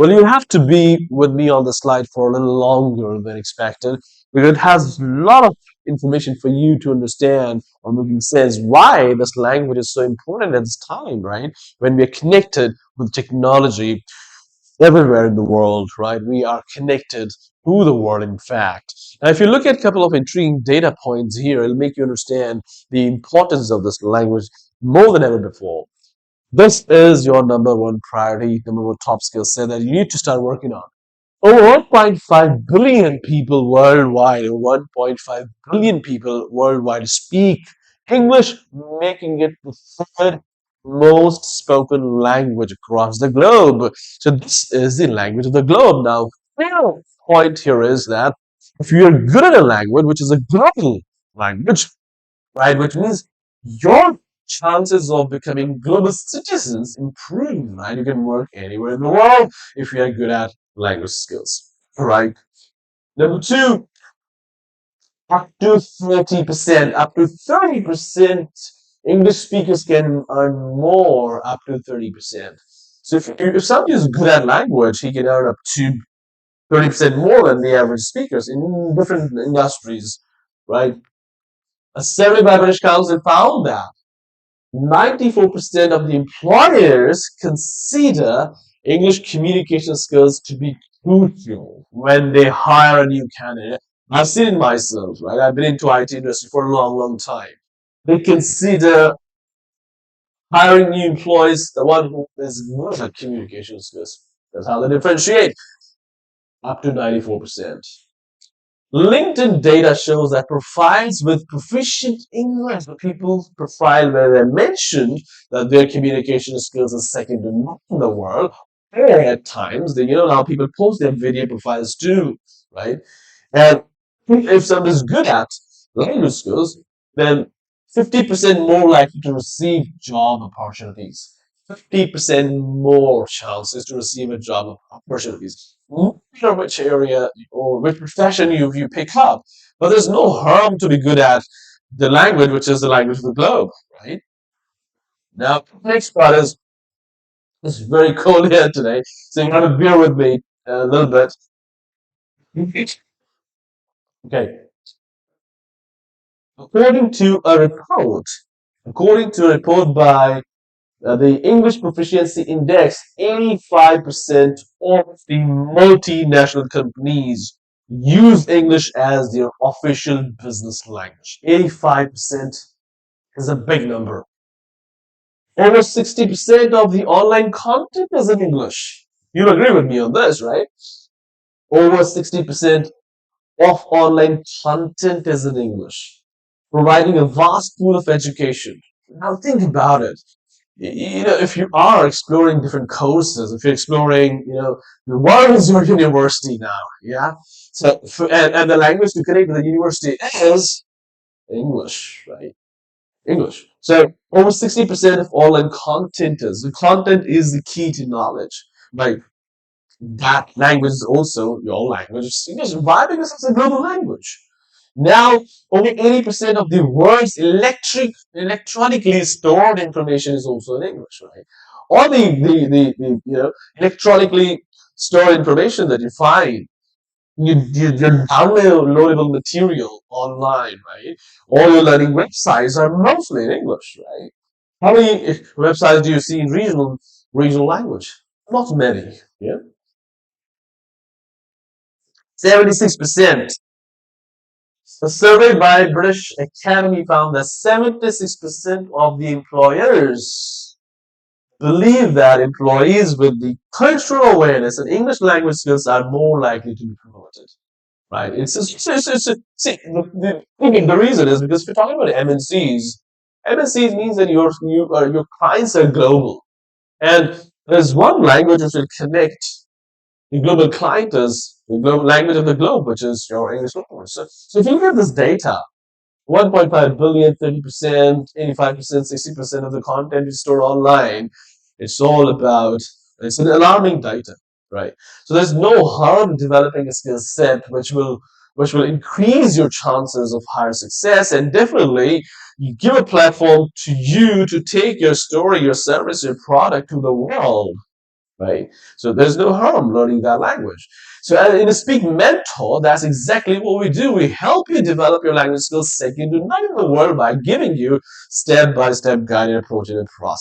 Well, you have to be with me on the slide for a little longer than expected because it has a lot of information for you to understand or making sense why this language is so important at this time, right? When we are connected with technology everywhere in the world, right? We are connected to the world, in fact. Now, if you look at a couple of intriguing data points here, it'll make you understand the importance of this language more than ever before. This is your number one priority, number one top skill set that you need to start working on. Over 1.5 billion people worldwide, over 1.5 billion people worldwide speak English, making it the third most spoken language across the globe. So this is the language of the globe. Now, the point here is that if you are good at a language, which is a global language, right, which means your chances of becoming global citizens improve, right? You can work anywhere in the world if you are good at language skills, right? Number two, up to 30%, up to 30% English speakers can earn more, up to 30%. So if somebody is good at language, he can earn up to 30% more than the average speakers in different industries, right? A survey by British Council found that 94% of the employers consider English communication skills to be crucial when they hire a new candidate. I've seen it myself, right? I've been into IT industry for a long, long time. They consider hiring new employees the one who is good at communication skills. That's how they differentiate. Up to 94%. LinkedIn data shows that profiles with proficient English, the people's profile where they mentioned that their communication skills are second to none in the world, or at times, now people post their video profiles too, right? And if somebody's good at language skills, then 50% more likely to receive job opportunities. 50% more chances to receive a job opportunities. No matter which area or which profession you pick up. But there's no harm to be good at the language, which is the language of the globe, right? Now, next part is it's very cold here today, so you have to bear with me a little bit. Okay. According to a report, according to a report by the English Proficiency Index, 85% of the multinational companies use English as their official business language. 85% is a big number. Over 60% of the online content is in English. You'll agree with me on this, right? Over 60% of online content is in English, providing a vast pool of education. Now think about it. If you are exploring different courses, if you're exploring, what is your university now? Yeah. So, and the language to connect with the university is English, right? English. So over 60% of online content is the content is the key to knowledge. Like that language is also your language. English. Why? Because it's a global language. Now, over 80% of the world's electronically stored information is also in English, right? All the electronically stored information that you find, your downloadable material online, right? All your learning websites are mostly in English, right? How many websites do you see in regional language? Not many. Yeah, 76%. A survey by British Academy found that 76% of the employers believe that employees with the cultural awareness and English language skills are more likely to be promoted. Right? See, the reason is because if you're talking about MNCs, MNCs means that your clients are global, and there's one language which will connect the global client is the global language of the globe, which is your English language. So if you look at this data, 1.5 billion, 30%, 85%, 60% of the content is stored online. It's all about, it's an alarming data, right? So there's no harm developing a skill set which will increase your chances of higher success, and definitely you give a platform to you to take your story, your service, your product to the world. right? So there's no harm learning that language. So in a Speak Mentor, that's exactly what we do. We help you develop your language skills second to none in the world by giving you step-by-step guided approach in the process.